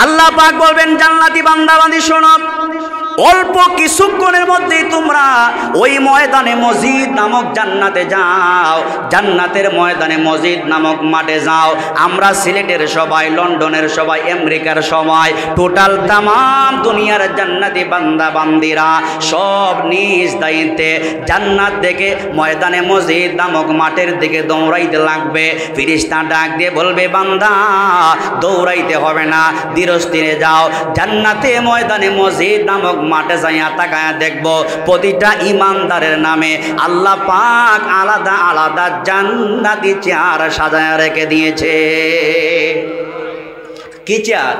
আল্লাহ পাক বলবেন জান্নাতি বান্দা বান্দি শোনো, অল্প কিছুক্ষণের মধ্যেই তোমরা ওই ময়দানে মসজিদ নামক জান্নাতে যাও, জান্নাতের ময়দানে মসজিদ নামক মাঠে যাও। আমরা সিলেটের সবাই, লন্ডনের সবাই, আমেরিকার সবাই, টোটাল তামাম দুনিয়ার জান্নাতি বান্দা বান্দিরা সব নিজ দায়িত্বে জান্নাত দেখে ময়দানে মসজিদ নামক মাঠের দিকে দৌড়াইতে লাগবে। ফেরেশতা ডাক দিয়ে বলবে, বান্দা দৌড়াইতে হবে না, ধীরস্থিরে যাও। জান্নাতে ময়দানে মসজিদ নামক মাঠে যাইয়া তাকায়া দেখব প্রতিটা ইমানদারের নামে আল্লাহ পাক আলাদা আলাদা জান্নাতি চেয়ার সাজায়া রেখে দিয়েছে। কি চেয়ার?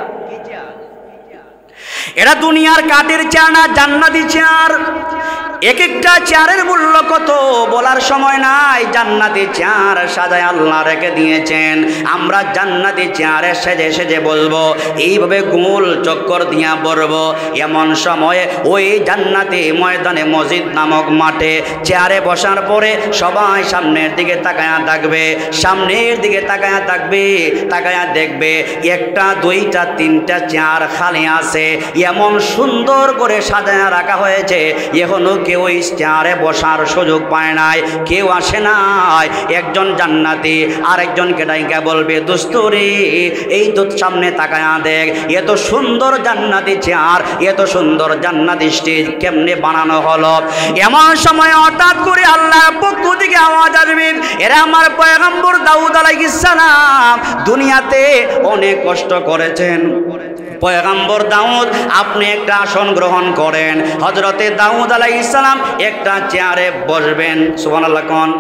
এরা দুনিয়ার কাঠের চেয়ার না, জান্নাতি চেয়ার। এক একটা চেয়ারের মূল্য কত বলার সময় নাই। জান্নাতি চেয়ার সাজায় আল্লাহ রেখে দিয়েছেন। আমরা জান্নাতি চেয়ারে সেজে সেজে বলবো, এইভাবে গোল চক্কর দিয়া বলবো। এমন সময়ে ওই জান্নাতি ময়দানে মসজিদ নামক মাঠে চেয়ারে বসার পরে সবাই সামনের দিকে তাকায়া থাকবে, সামনের দিকে তাকায়া থাকবে, তাকায়া দেখবে একটা দুইটা তিনটা চেয়ার খালি আছে। এমন সুন্দর করে সাজায়া রাখা হয়েছে, এখনো কেউ ওই চেয়ারে বসার সুযোগ পায় নাই, কেউ আসে নাই। একজন জান্নাতি আরেকজনকে ডাইকা বলবে, দোস্তরে এই তো সামনে তাকায়া দেখ, এত সুন্দর জান্নাতি চেয়ার, এত সুন্দর জান্নাতি স্টেজ কেমনে বানানো হলো। এমন সময় হঠাৎ করে আল্লাহর পক্ষ থেকে আওয়াজ আসবে, এরা আমার পয়গম্বর দাউদ আলাইহিস সালাম দুনিয়াতে অনেক কষ্ট করেছেন। পয়গম্বর দাউদ, আপনি একটা আসন গ্রহণ করেন। হযরতে দাউদ আলাইহিস সালাম একটা চেয়ারে বসবেন। সুবহানাল্লাহ কোন?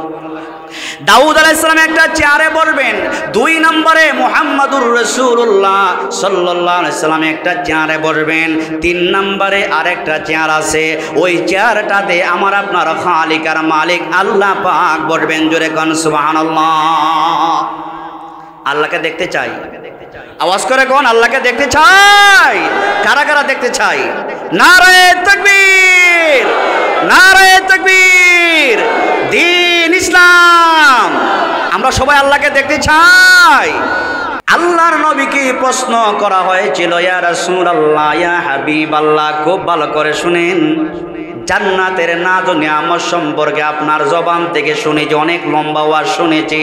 দাউদ আলাইহিস সালাম একটা চেয়ারে বসবেন। 2 নম্বরে মুহাম্মাদুর রাসূলুল্লাহ সাল্লাল্লাহু আলাইহি সাল্লাম একটা চেয়ারে বসবেন। 3 নম্বরে আরেকটা চেয়ার আছে, ওই চেয়ারটাতে আমার আপনার খালিক আর মালিক আল্লাহ পাক বসবেন। জোরে কোন সুবহানাল্লাহ। আল্লাহকে দেখতে চাই, আওয়াজ করে কোন? আল্লাহকে দেখতে চাই। কারা কারা দেখতে চাই? নারায়ে তাকবীর, নারায়ে তাকবীর, দ্বীন ইসলাম। আমরা সবাই আল্লাহকে দেখতে চাই। আল্লাহর নবীকে প্রশ্ন করা হয়েছিল, ইয়া রাসূলুল্লাহ, ইয়া হাবিবাল্লাহ, খুব ভালো করে শুনেন, জান্নাতের নাজ ও নিয়ামত সম্পর্কে আপনার জবান থেকে শুনেছি, অনেক লম্বা ওয়াজ শুনেছি।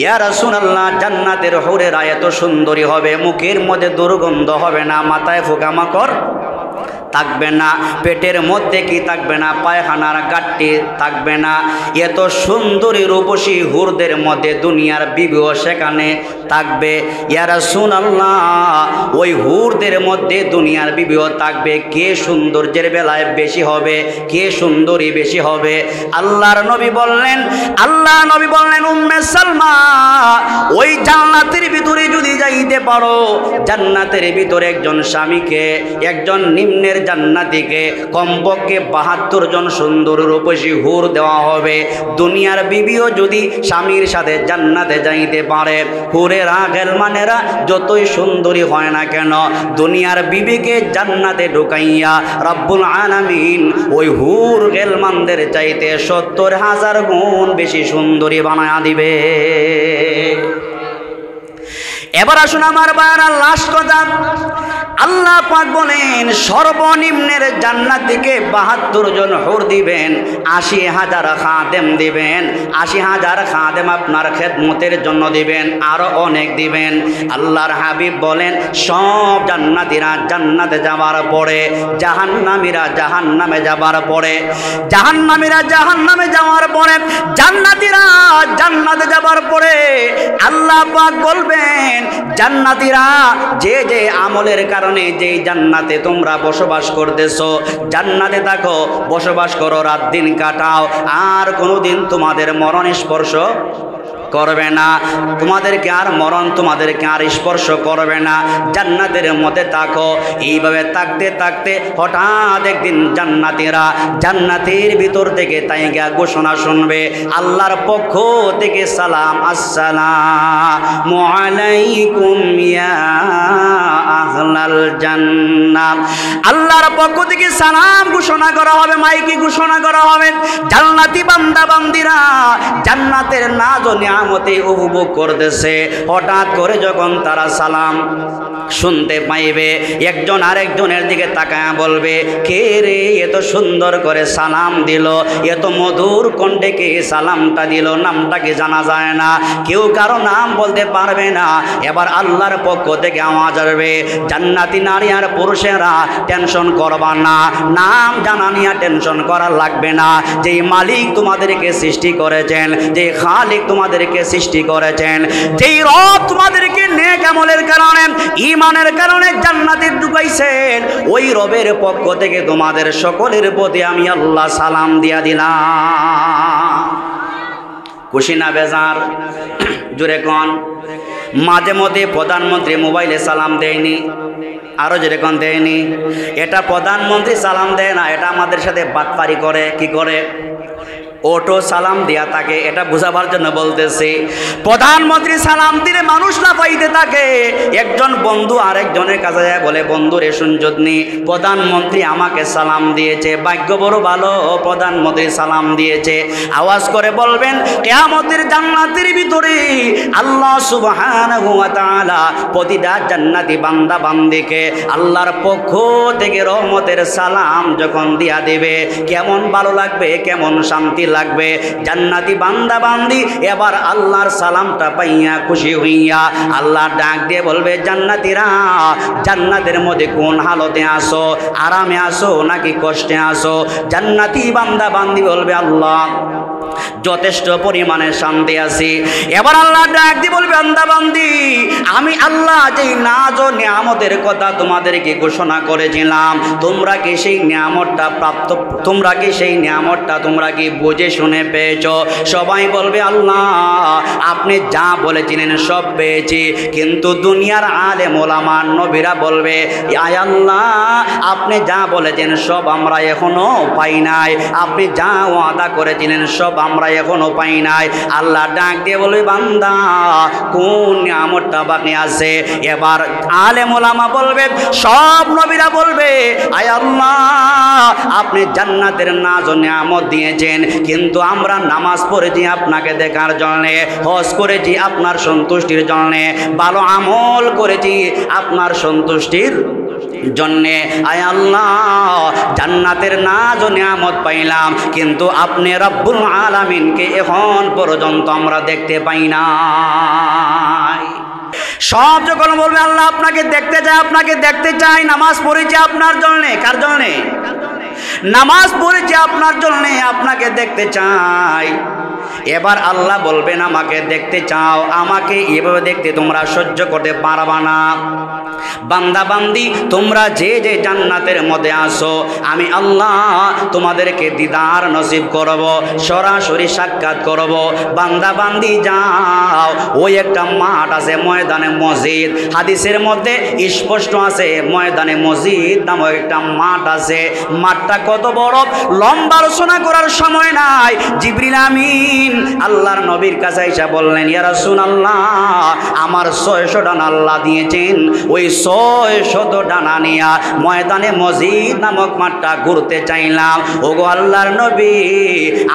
ইয়া রাসূলুল্লাহ, জান্নাতের হুরেরা এত সুন্দরী হবে, মুখের মধ্যে দুর্গন্ধ হবে না, মাথায় পোকামাকড় থাকবে না, পেটের মধ্যে কি থাকবে না, পায়খানার গাট্টি থাকবে না। এত সুন্দরী রূপসী হুরদের মধ্যে দুনিয়ার বিবিও সেখানে থাকবে। ইয়া রাসূলুল্লাহ, ওই হুরদের মধ্যে দুনিয়ার বিবিও থাকবে, কে সৌন্দর্যের বেলায় বেশি হবে, কে সুন্দরী বেশি হবে? আল্লাহর নবী বললেন, আল্লাহ নবী বললেন, উম্মে সালমা, ওই জান্নাতের ভিতরে যদি যাইতে পারো, জান্নাতের ভিতরে একজন স্বামীকে, একজন নিম্নের জান্নাতীকে কমপক্ষে 72 জন সুন্দর রূপসী হুর দেওয়া হবে। দুনিয়ার বিবিও যদি স্বামীর সাথে জান্নাতে যাইতে পারে, হুরেরা গেলমানেরা যতই সুন্দরী হয় না কেন, দুনিয়ার বিবিকে জান্নাতে ঢুকাইয়া রব্বুল আলামিন ওই হুর গেলমানদের চাইতে 70,000 গুণ বেশি সুন্দরী বানায়া দিবে। এবার আসুন আমার ভাইরা, লাস্ট কথা, আল্লাহ পাক বলেন সর্বনিম্নের জান্নাতীকে 72 জন হুর দিবেন, 80,000 খাদেম দিবেন, 80,000 খাদেম আপনার খেদমতের জন্য দিবেন, আরো অনেক দিবেন। আল্লাহর হাবিব বলেন সব জান্নাতীরা জান্নাতে যাওয়ার পরে, জাহান্নামীরা জাহান্নামে যাওয়ার পরে, জাহান্নামীরা জাহান্নামে যাওয়ার পরে, জান্নাতীরা জান্নাতে যাওয়ার পরে আল্লাহ পাক বলবেন, জান্নাতীরা যে যে আমলের কারণে যে জান্নাতে তোমরা বসবাস করতেছো, জান্নাতে থাকো, বসবাস করো, রাত দিন কাটাও, আর কোনোদিন তোমাদের মরণ স্পর্শ করবে না, তোমাদেরকে আর মরণ তোমাদেরকে আর স্পর্শ করবে না, জান্নাতের মধ্যে থাকো। এইভাবে থাকতে থাকতে হঠাৎ একদিন জান্নাতীরা জান্নাতের ভিতর থেকে তাইগা ঘোষণা শুনবে আল্লাহর পক্ষ থেকে, সালাম, আসসালামু আলাইকুম ইয়া আহলাল জান্নাত। আল্লাহর পক্ষ থেকে সালাম ঘোষণা করা হবে, মাইকে ঘোষণা করা হবে, জান্নাতি বান্দা বান্দিরা জান্নাতের নাজ ও নিয়ামতে উপভোগ করতেছে। হঠাৎ করে যখন তারা সালাম শুনতে পাইবে, একজন আরেকজনের দিকে তাকায় বলবে, কে রে এত সুন্দর করে সালাম দিল, এত মধুর কণ্ঠে কে সালামটা দিল, নামটা কি জানা যায় না, কেউ কারো নাম বলতে পারবে না। এবার আল্লাহর পক্ষ থেকে আওয়াজ আসবে, জান্নাতি নারী আর পুরুষেরা টেনশন করবা না, নাম জানা নিয়ে টেনশন করা লাগবে না। যেই মালিক তোমাদেরকে সৃষ্টি করেছেন, যে খালিক তোমাদেরকে সৃষ্টি করেছেন, যেই রব তোমাদেরকে নেক আমলের কারণে ঈমানের কারণে জান্নাতে ঢুকাইছেন, ওই রবের পক্ষ থেকে তোমাদের সকলের প্রতি আমি আল্লাহ সালাম দিয়া দিলাম। খুশি না বেজার? জোরে কোন। মাঝে মধ্যে প্রধানমন্ত্রী মোবাইলে সালাম দেয়নি, আরো যেরকম দেয়নি। এটা প্রধানমন্ত্রী সালাম দেয় না, এটা আমাদের সাথে বাটপারি করে। কি করে? ওটো সালাম দিয়া থাকে। এটা বুঝাবার জন্য বলতেছি, প্রধানমন্ত্রী সালাম দিলে মানুষ না পাইতে থাকে। একজন বন্ধু আরেকজনের কাছে যায় বলে, বন্ধু রে শুনজনি, প্রধানমন্ত্রী আমাকে সালাম দিয়েছে, ভাগ্য বড় ভালো, প্রধানমন্ত্রী সালাম দিয়েছে। আওয়াজ করে বলবেন, কিয়ামতের জান্নাতের ভিতরে আল্লাহ সুবহানাহু ওয়া তাআলা প্রতিটা জান্নাতি বান্দা বান্দিকে আল্লাহর পক্ষ থেকে রহমতের সালাম যখন দিয়া দেবে, কেমন ভালো লাগবে, কেমন শান্তি লাগবে। জান্নাতি বান্দা বান্দি এবার আল্লাহর সালামটা পাইয়া খুশি হইয়া আল্লাহ ডাক দিয়ে বলবে, জান্নাতীরা জান্নাতের মধ্যে কোন হালতে আসো, আরামে আসো নাকি কষ্টে আসো? জান্নাতি বান্দা বান্দি বলবে, আল্লাহ যথেষ্ট পরিমাণে শান্তি আছি। এবার আল্লাহ ডাক দিয়ে বলবে, বান্দা বান্দি, আমি আল্লাহ যেই নাজ ও নিয়ামতের কথা তোমাদেরকে ঘোষণা করেছিলাম, তোমরা কি সেই নিয়ামতটা প্রাপ্ত, তোমরা কি সেই নিয়ামতটা তোমরা কি বুঝে শুনে পেয়েছ? সবাই বলবে, আল্লাহ আপনি যা বলেছিলেন সব পেয়েছি। কিন্তু দুনিয়ার আলেম ওলামা নবীরা বলবে, আয় আল্লাহ আপনি যা বলেছেন সব আমরা এখনো পাই নাই, আপনি যা ওয়াদা করেছিলেন সব আমরা এখনো পাই নাই। আল্লাহ ডাক দিয়ে বলবে, বান্দা কোন নিয়ামতটা বাকি আছে? এবার আলেম ওলামা বলবে, সব নবীরা বলবে, আয় আল্লাহ আপনি জান্নাতের নাজ ও নিয়ামত দিয়েছেন, কিন্তু আমরা নামাজ পড়েছি আপনাকে দেখার জন্যে, হজ করেছি আপনার সন্তুষ্টির জন্যে, ভালো আমল করেছি আপনার সন্তুষ্টির জন্যে। আয় আল্লাহ জান্নাতের নাজ ও নিয়ামত পাইলাম, কিন্তু আপনি রব্বুল আলামিনকে এখন পর্যন্ত আমরা দেখতে পাই না। সব যখন বলবে, আল্লাহ আপনাকে দেখতে চাই, আপনাকে দেখতে চাই, নামাজ পড়েছি আপনার জন্যে। কার জন্যে? নামাজ পড়েছি আপনার জন্যে, আপনাকে দেখতে চাই। এবার আল্লাহ বলবেন, আমাকে দেখতে চাও, আমাকে এভাবে দেখতে তোমরা সহ্য করতে পারবা না। বান্দা বান্দি তোমরা যে যে জান্নাতের মধ্যে আসো, আমি আল্লাহ তোমাদেরকে দিদার নসিব করব, সরাসরি সাক্ষাৎ করব। বান্দা বান্দি যাও, ওই একটা মাঠ আছে ময়দানে মসজিদ, হাদিসের মধ্যে স্পষ্ট আছে ময়দানে মসজিদ নামক একটা মাঠ আছে। মাঠটা কত বড় লম্বা আলোচনা করার সময় নাই। জিবরিল আমিন আল্লাহর নবীর কাছে এসে বললেন, ইয়া রাসূলুল্লাহ আমার 600 ডানা আল্লাহ দিয়েছেন, ওই 600 ডানা নিয়া ময়দানে মসজিদ নামক মাঠটা ঘুরতে চাইলাম। ওগো আল্লাহর নবী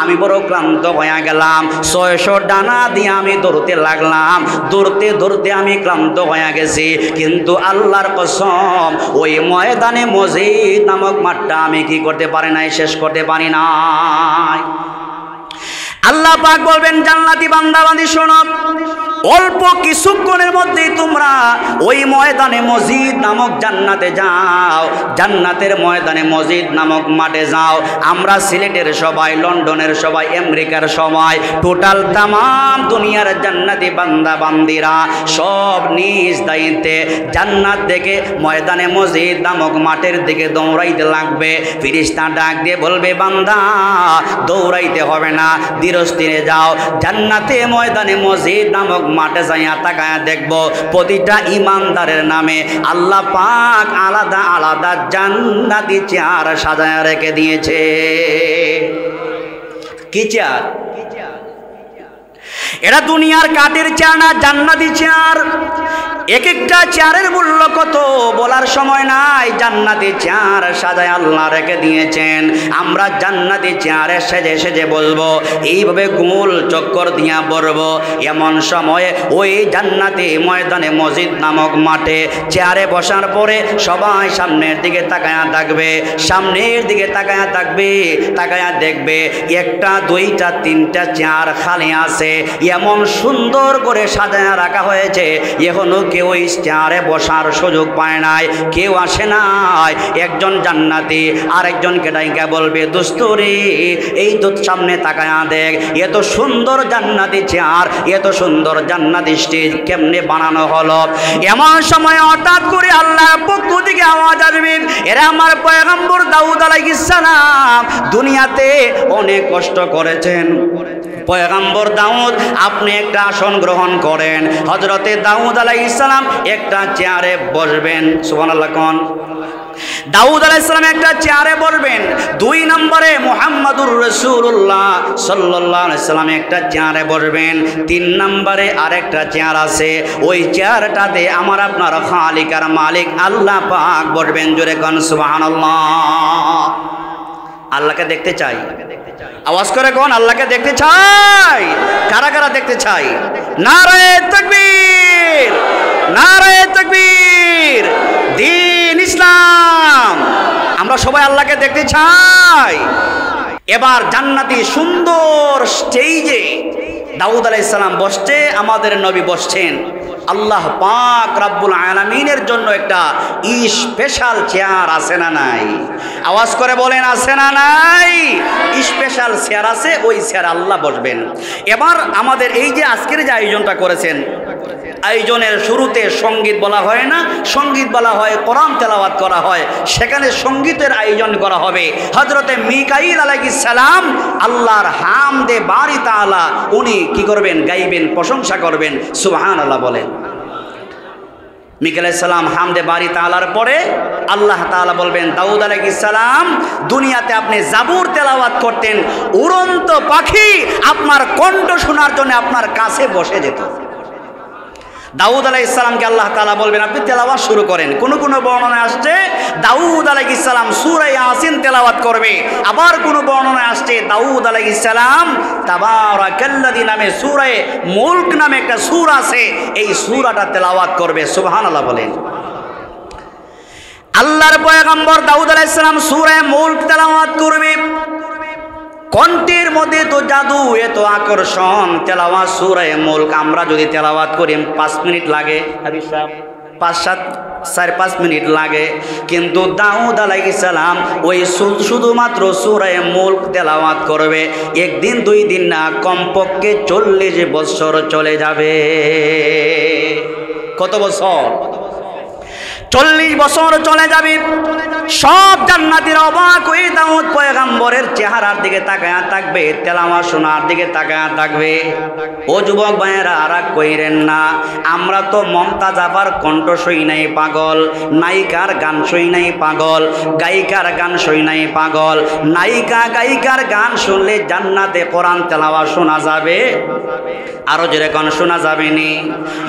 আমি বড় ক্লান্ত হয়ে গেলাম, 600 ডানা দিয়ে আমি দৌড়তে লাগলাম, দৌড়তে দৌড়তে আমি ক্লান্ত হয়ে গেছি, কিন্তু আল্লাহর কসম ওই ময়দানে মসজিদ নামক মাঠটা আমি কি করতে পারি নাই, শেষ করতে পারি নাই। আল্লাহ পাক বলবেন, জান্নাতি বান্দা বান্দি শোনো, অল্প কিছুক্ষণের মধ্যেই তোমরা ওই ময়দানে মসজিদ নামক জান্নাতে যাও, জান্নাতের ময়দানে মসজিদ নামক মাঠে যাও। আমরা সিলেটের সবাই, লন্ডনের সবাই, আমেরিকার সবাই, টোটাল তাম দুনিয়ার জান্নাতি বান্দা বান্দিরা সব নিজ দায়িত্বে জান্নাত থেকে ময়দানে মসজিদ নামক মাঠের দিকে দৌড়াইতে লাগবে। ফেরেশতা ডাক দিয়ে বলবে, বান্দা দৌড়াইতে হবে না, ধীরস্থিরে যাও। জান্নাতে ময়দানে মসজিদ নামক মাঠে যাইয়া তাকায়া দেখবো প্রতিটা ইমানদারের নামে আল্লাহ পাক আলাদা আলাদা জান্নাতি চেয়ার সাজায়া রেখে দিয়েছে। কি চেয়ার? এরা দুনিয়ার কাঠের চেয়ার না, জান্নাতি চেয়ার। এক একটা চেয়ারের মূল্য কত বলার সময় নাই। সবাই জান্নাতি চেয়ার সাজায় আল্লাহ রেখে দিয়েছেন। আমরা জান্নাতি চেয়ারে সেজে সেজে বলবো, এইভাবে গোল চক্কর দিয়া বলবো। এমন সময়ে ওই জান্নাতি ময়দানে মসজিদ নামক মাঠে চেয়ারে বসার পরে সবাই সামনের দিকে তাকায়া থাকবে, সামনের দিকে তাকায়া থাকবে, তাকায়া দেখবে একটা দুইটা তিনটা চেয়ার খালি আছে, এমন সুন্দর করে সাজায়া রাখা হয়েছে, এখনো কেউ ওই চেয়ারে বসার সুযোগ পায় নাই, কেউ আসে নাই। একজন জান্নাতি আরেকজনকে ডাইকা বলবে, দোস্তরে এই তো সামনে তাকায়া দেখ, এত সুন্দর জান্নাতি চেয়ার, এত সুন্দর জান্নাতি স্টেজ কেমনে বানানো হলো। এমন সময় হঠাৎ করে আল্লাহর পক্ষ থেকে আওয়াজ আসবে, এরা আমার পয়গম্বর দাউদ আলাইহিস সালাম দুনিয়াতে অনেক কষ্ট করেছেন, পয়গম্বর দাউদ আপনি একটা আসন গ্রহণ করেন। হযরতে দাউদ আলাইহিস সালাম একটা চেয়ারে বসবেন। সুবহানাল্লাহ কোন দাউদ আলাইহিস সালাম একটা চেয়ারে বসবেন। 2 নম্বরে মুহাম্মাদুর রাসূলুল্লাহ সাল্লাল্লাহু আলাইহি সাল্লাম একটা চেয়ারে বসবেন। 3 নম্বরে আরেকটা চেয়ার আছে, ওই চেয়ারটাতে আমার আপনার খালিক আর মালিক আল্লাহ পাক বসবেন। জোরে কোন সুবহানাল্লাহ। আল্লাহকে দেখতে চাই, আওয়াজ করে কোন আল্লাহকে দেখতে চাই। কারা কারা দেখতে চাই? নারায়ে তাকবীর, নারায়ে তাকবীর, দ্বীন ইসলাম। আমরা সবাই আল্লাহকে দেখতে চাই। এবার জান্নাতি সুন্দর স্টেজে দাউদ আলাইহিস সালাম বসছে, আমাদের নবী বসছেন। আল্লাহ পাক রব্বুল আলামিনের জন্য একটা স্পেশাল চেয়ার আছে না নাই? আওয়াজ করে বলেন, আছে না নাই? স্পেশাল চেয়ার আছে, ওই চেয়ার আল্লাহ বসবেন। এবার আমাদের এই যে আজকের যে আয়োজনটা করেছেন, আয়োজনের শুরুতে সঙ্গীত বলা হয় না, সঙ্গীত বলা হয় কোরআন তেলাওয়াত করা হয়, সেখানে সঙ্গীতের আয়োজন করা হবে। হযরতে মিকাইল আলাইহিস সালাম আল্লাহর হামদে বারি তাআলা উনি কি করবেন? গাইবেন, প্রশংসা করবেন। সুবহানাল্লাহ বলেন। মিকাইল আলাইহিস সালাম হামদে বারি তাআলার পরে আল্লাহ তাআলা বলবেন, দাউদ আলাইহিস সালাম দুনিয়াতে আপনি জাবুর তেলাওয়াত করতেন, উড়ন্ত পাখি আপনার কণ্ঠ শোনার জন্য আপনার কাছে বসে যেত। দাউদ আলাইহিস সালামকে আল্লাহ তাআলা বলবেন, আপনি তেলাওয়াত শুরু করেন। কোন কোন বর্ণনায় আসছে দাউদ আলাইহিস সালাম সূরা ইয়াসিন তেলাওয়াত করবে, আবার কোন বর্ণনায় আসছে দাউদ আলাইহিস সালাম তাবারাকাল্লাযী নামে সূরা মুলক নামে একটা সূরা আছে, এই সূরাটা তেলাওয়াত করবে। সুবহানাল্লাহ বলেন। আল্লাহর পয়গম্বর দাউদ আলাইহিস সালাম সূরা মুলক তেলাওয়াত করবে। কণ্ঠের মধ্যে তো জাদু, এত আকর্ষণ। তেলাওয়াত সূরা মুলক আমরা যদি তেলাওয়াত করি 5 মিনিট লাগে, 4-5 মিনিট লাগে, কিন্তু দাউদ আলাইহিস সালাম ওই শুধুমাত্র সূরা মুলক তেলাওয়াত করবে, 1 দিন 2 দিন না, কমপক্ষে 40 বছর চলে যাবে। কত বছর? 40 বছর চলে যাবে। সব জান্নাতীরা অবাক হয়ে দাউদ পয়গম্বরের চেহারার দিকে তাকায়া থাকবে, তেলাওয়াত শোনার দিকে তাকায়া থাকবে। ও যুবক ভাইয়েরা, রাগ কইরেন না, আমরা তো মমতাজ আপার কণ্ঠ শুই নাই পাগল, নায়িকার গান শুই নাই পাগল, গায়িকার গান শুই নাই পাগল। নায়িকা গায়িকার গান শুনলে জান্নাতে কোরআন তেলাওয়াত শোনা যাবে? আরো যেরকম শোনা যাবে নি?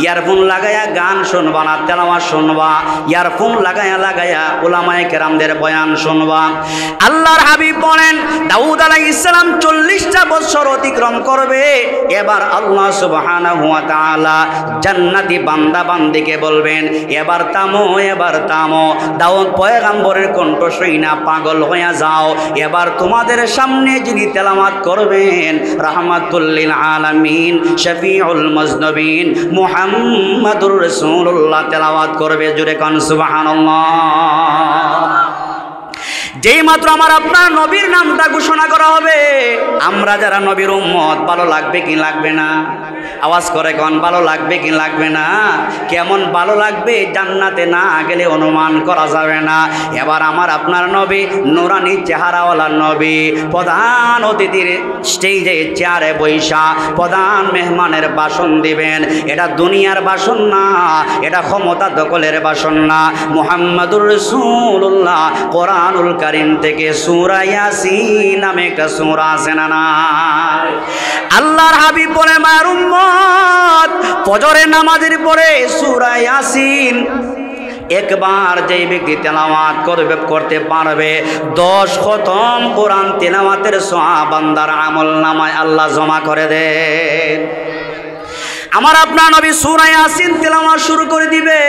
ইয়ারফোন লাগায়া গান শুনবা না, তেলাওয়াত শুনবা। ইয়ারফোন লাগায়া লাগায়া উলামায়ে কেরামদের বয়ান শুনবা। আল্লাহর হাবিব বলেন, দাউদ আলাইহিস সালাম 40টা বছর অতিক্রম করবে। এবার আল্লাহ সুবহানাহু ওয়া তাআলা জান্নাতি বান্দা বান্দিকে বলবেন, এবার থামো, এবার থামো। দাউদ পয়গম্বরের কণ্ঠ শুই না পাগল হয়ে যাও। এবার তোমাদের সামনে যিনি তেলাওয়াত করবেন, রাহমাতুল লিল আলামিন, শফিউল মুজনবিন, মুহাম্মাদুর রাসূলুল্লাহ তেলাওয়াত করবে। জোরে কোন সুবহানাল্লাহ। যেই মাত্র আমার আপনার নবীর নামটা ঘোষণা করা হবে, আমরা যারা নবীর উম্মত, ভালো লাগবে কি লাগবে না? আওয়াজ করে কোন ভালো লাগবে কি লাগবে না? কেমন ভালো লাগবে, জান্নাতে না গেলে অনুমান করা যাবে না। এবার আমার আপনার নবী, নুরানি চেহারাওয়ালা নবী, প্রধান অতিথির স্টেজে চেয়ারে বৈশা প্রধান মেহমানের ভাষণ দিবেন। এটা দুনিয়ার ভাষণ না, এটা ক্ষমতা দখলের ভাষণ না। মুহাম্মাদুর রাসূলুল্লাহ কোরআনুল কারীম থেকে সূরা ইয়াসিন নামে একটা সূরা আছে না? আল্লাহর হাবিব বলে, মার উম্মত, ফজরের নামাজের পরে সূরা ইয়াসিন একবার যেই ব্যক্তি তেলাওয়াত করতে পারবে 10 খতম কোরআন তেলাওয়াতের সওয়াব বান্দার আমলনামায় আল্লাহ জমা করে দেন। আমার আপনার নবী সূরা ইয়াসিন তেলাওয়াত শুরু করে দিবে,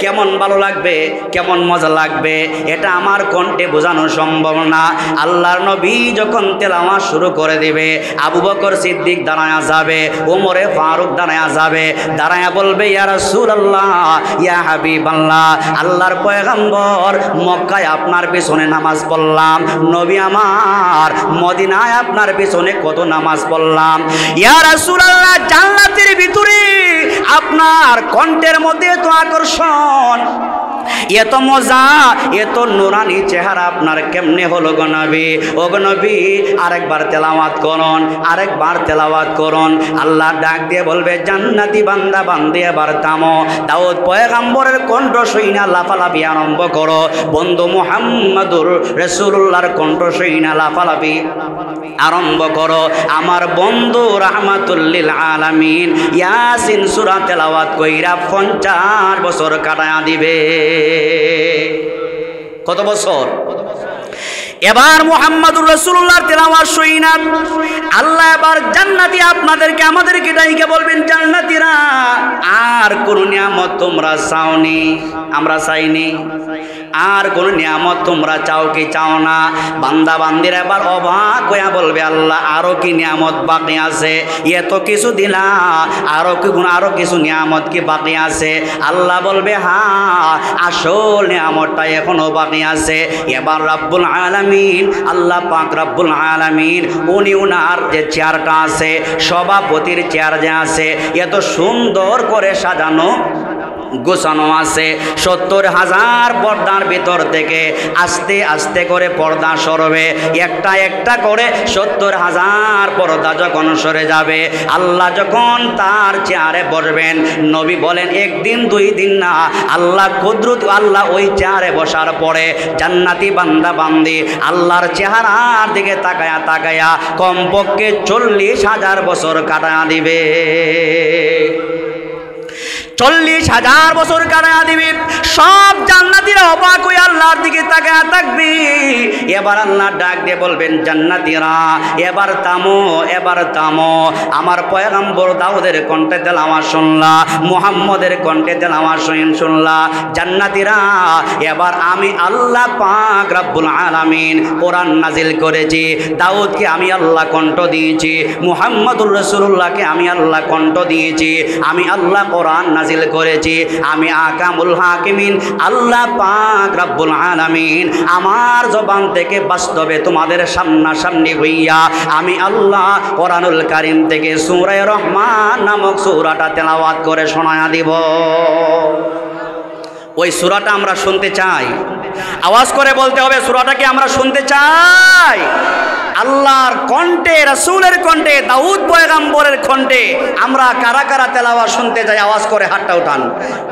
কেমন ভালো লাগবে, কেমন মজা লাগবে, এটা আমার কণ্ঠে বোঝানো সম্ভব না। আল্লাহর নবী যখন তেলাওয়াত শুরু করে দিবে, আবু বকর সিদ্দিক দাঁড়ায়া যাবে, ওমরে ফারুক দাঁড়ায়া যাবে, দাঁড়ায়া বলবে ইয়া রাসূলুল্লাহ, ইয়া হাবিবাল্লাহ, আল্লাহর পয়গম্বর, মক্কায় আপনার পিছনে নামাজ পড়লাম, নবী আমার মদিনায় আপনার পিছনে কত নামাজ পড়লাম, ইয়া রাসূলুল্লাহ, জান্নাতের ভিতরে আপনার কণ্ঠের মধ্যে এত আকর্ষণ, এত মজা, এত নুরানি চেহারা আপনার কেমনে হলো গো নবী? ও গো নবী, আরেকবার তেলাওয়াত করুন, আরেকবার তেলাওয়াত করুন। আল্লাহ ডাক দিয়ে বলবে জান্নাতি বান্দা বান্দি এবার থামো। দাউদ পয়গম্বরের কণ্ঠ শুইনা লাফালাফি আরম্ভ করো। বন্ধু মুহাম্মদুর রাসূলুল্লাহর কণ্ঠ শুইনা লাফালাফি আরম্ভ করো। আমার বন্ধু রাহমাতুল লিল আলামিন ইয়াসিন সূরা তেলাওয়াত কইরা 50 বছর কাটায়া দিবে। কত বছর? এবার মুহাম্মদুর রাসূলুল্লাহর তেলাওয়াত শুইনা আল্লাহ এবার জান্নাতি আপনাদেরকে আমাদেরকে ডাইকে বলবেন, জান্নাতীরা আর কোন নিয়ামত তোমরা চাওনি? আমরা চাইনি। আর কোন নিয়ামত তোমরা চাও কি চাও না? বান্দা বান্দিরা এবার অবাক হইয়া বলবে, আল্লাহ আরো কি নিয়ামত বাকি আছে? এত কিছু দিলা, আরো কিছু নিয়ামত কি বাকি আছে? আল্লাহ বলবে হ্যাঁ, আসল নিয়ামতটা এখনো বাকি আছে। এবার রব্বুল আলামিন, আল্লাহ পাক রব্বুল আলামিন উনি উনার যে চেয়ারটা আছে, সভাপতির চেয়ার যে আছে, এত সুন্দর করে সাজানো গোছানো আছে। 70,000 পর্দার ভিতর থেকে আস্তে আস্তে করে পর্দা সরবে, একটা একটা করে 70,000 পর্দা যখন সরে যাবে, আল্লাহ যখন তার চেয়ারে বসবেন, নবী বলেন একদিন 2 দিন না, আল্লাহ কুদরত, আল্লাহ ওই চেয়ারে বসার পরে জান্নাতি বান্দা বান্দি আল্লাহর চেহারার দিকে তাকায়া তাকায়া কমপক্ষে 40,000 বছর কাটায়া দিবে। 40,000 বছর কাটায়া দিবে। সব জান্নাতীরা অবাক হয়ে আল্লাহর দিকে তাকায়া থাকবে। এবার আল্লাহ ডাক দিয়ে বলবেন, জান্নাতীরা এবার থামো, এবার থামো। আমার পয়গম্বর দাউদের কণ্ঠে তেলাওয়াত শুনলা, মুহাম্মদের কণ্ঠে তেলাওয়াত শুনলা। জান্নাতীরা এবার আমি আল্লাহ পাক রব্বুল আলামিন কোরআন নাজিল করেছি। দাউদকে আমি আল্লাহ কণ্ঠ দিয়েছি, মুহাম্মদুর রাসূলুল্লাহকে আমি আল্লাহ কণ্ঠ দিয়েছি, আমি আল্লাহ কোরআন নাজিল করেছি, আমি আকামুল হাকিমিন আল্লাহ পাক রব্বুল আলামিন আমার জবান থেকে বাস্তবে তোমাদের সামনাসামনি হইয়া আমি আল্লাহ কোরআনুল কারীম থেকে সূরা রহমান নামক সূরাটা তেলাওয়াত করে শোনায়া দিব। ওই সূরাটা আমরা শুনতে চাই। আওয়াজ করে বলতে হবে, সূরাটাকে আমরা শুনতে চাই। আল্লাহর কণ্ঠে, রাসূলের কণ্ঠে, দাউদ পয়গম্বরের কণ্ঠে আমরা কারা কারা তেলাওয়াত শুনতে চাই? আওয়াজ করে হাতটা উঠান।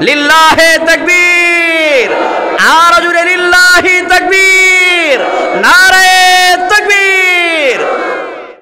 লিল্লাহে তাকবীর। আর জোরে